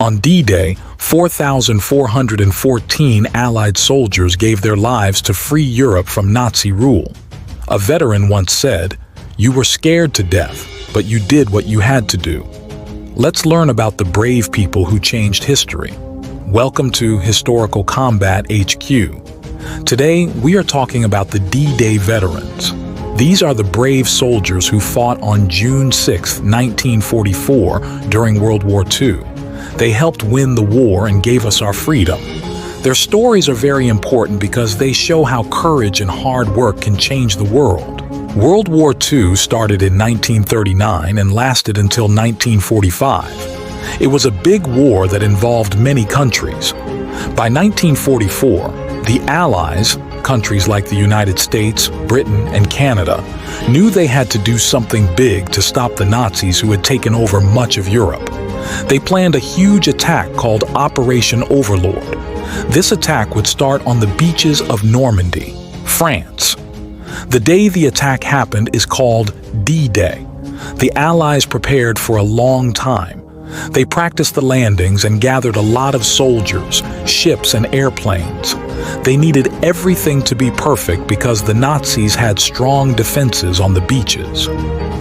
On D-Day, 4,414 Allied soldiers gave their lives to free Europe from Nazi rule. A veteran once said, "You were scared to death, but you did what you had to do." Let's learn about the brave people who changed history. Welcome to Historical Combat HQ. Today, we are talking about the D-Day veterans. These are the brave soldiers who fought on June 6, 1944, during World War II. They helped win the war and gave us our freedom. Their stories are very important because they show how courage and hard work can change the world. World War II started in 1939 and lasted until 1945. It was a big war that involved many countries. By 1944, the Allies, countries like the United States, Britain, and Canada, knew they had to do something big to stop the Nazis who had taken over much of Europe. They planned a huge attack called Operation Overlord. This attack would start on the beaches of Normandy, France. The day the attack happened is called D-Day. The Allies prepared for a long time. They practiced the landings and gathered a lot of soldiers, ships, and airplanes. They needed everything to be perfect because the Nazis had strong defenses on the beaches.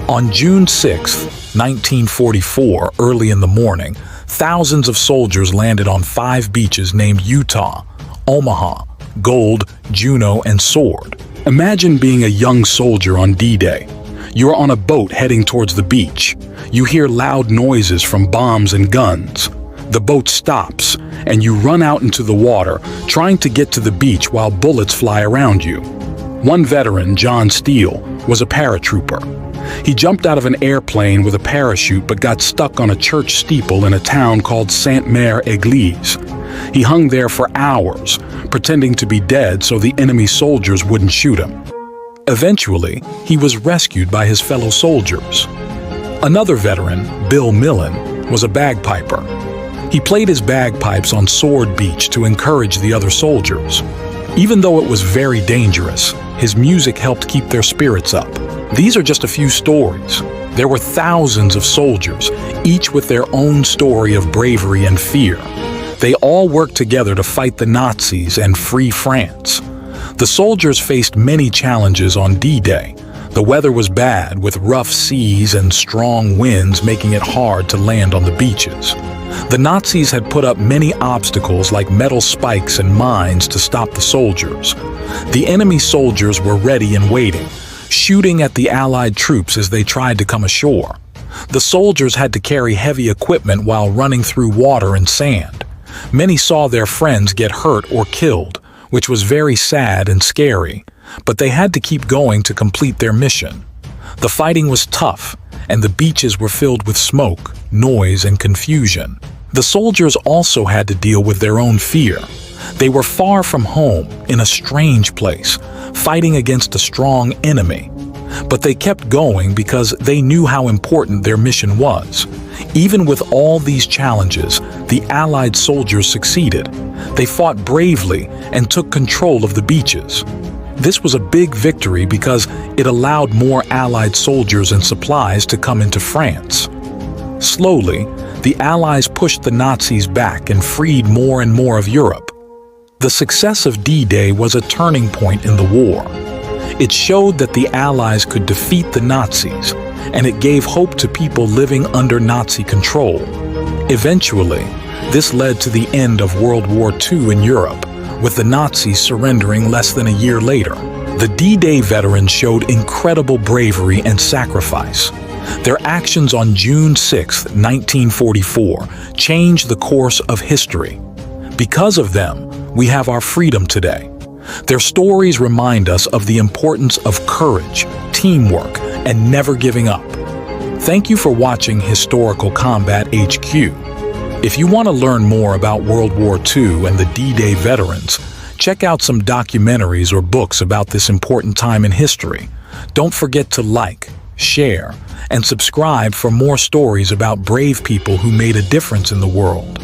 On June 6, 1944, early in the morning, thousands of soldiers landed on 5 beaches named Utah, Omaha, Gold, Juno, and Sword. Imagine being a young soldier on D-Day. You're on a boat heading towards the beach. You hear loud noises from bombs and guns. The boat stops, and you run out into the water, trying to get to the beach while bullets fly around you. One veteran, John Steele, was a paratrooper. He jumped out of an airplane with a parachute but got stuck on a church steeple in a town called Sainte-Mère-Église. He hung there for hours, pretending to be dead so the enemy soldiers wouldn't shoot him. Eventually, he was rescued by his fellow soldiers. Another veteran, Bill Millen, was a bagpiper. He played his bagpipes on Sword Beach to encourage the other soldiers. Even though it was very dangerous, his music helped keep their spirits up. These are just a few stories. There were thousands of soldiers, each with their own story of bravery and fear. They all worked together to fight the Nazis and free France. The soldiers faced many challenges on D-Day. The weather was bad, with rough seas and strong winds making it hard to land on the beaches. The Nazis had put up many obstacles like metal spikes and mines to stop the soldiers. The enemy soldiers were ready and waiting, shooting at the Allied troops as they tried to come ashore. The soldiers had to carry heavy equipment while running through water and sand. Many saw their friends get hurt or killed, which was very sad and scary, but they had to keep going to complete their mission. The fighting was tough, and the beaches were filled with smoke, noise, and confusion. The soldiers also had to deal with their own fear. They were far from home, in a strange place, fighting against a strong enemy. But they kept going because they knew how important their mission was. Even with all these challenges, the Allied soldiers succeeded. They fought bravely and took control of the beaches. This was a big victory because it allowed more Allied soldiers and supplies to come into France. Slowly, the Allies pushed the Nazis back and freed more and more of Europe. The success of D-Day was a turning point in the war. It showed that the Allies could defeat the Nazis, and it gave hope to people living under Nazi control. Eventually, this led to the end of World War II in Europe, with the Nazis surrendering less than a year later. The D-Day veterans showed incredible bravery and sacrifice. Their actions on June 6, 1944, changed the course of history. Because of them, we have our freedom today. Their stories remind us of the importance of courage, teamwork, and never giving up. Thank you for watching Historical Combat HQ. If you want to learn more about World War II and the D-Day veterans, check out some documentaries or books about this important time in history. Don't forget to like, share, and subscribe for more stories about brave people who made a difference in the world.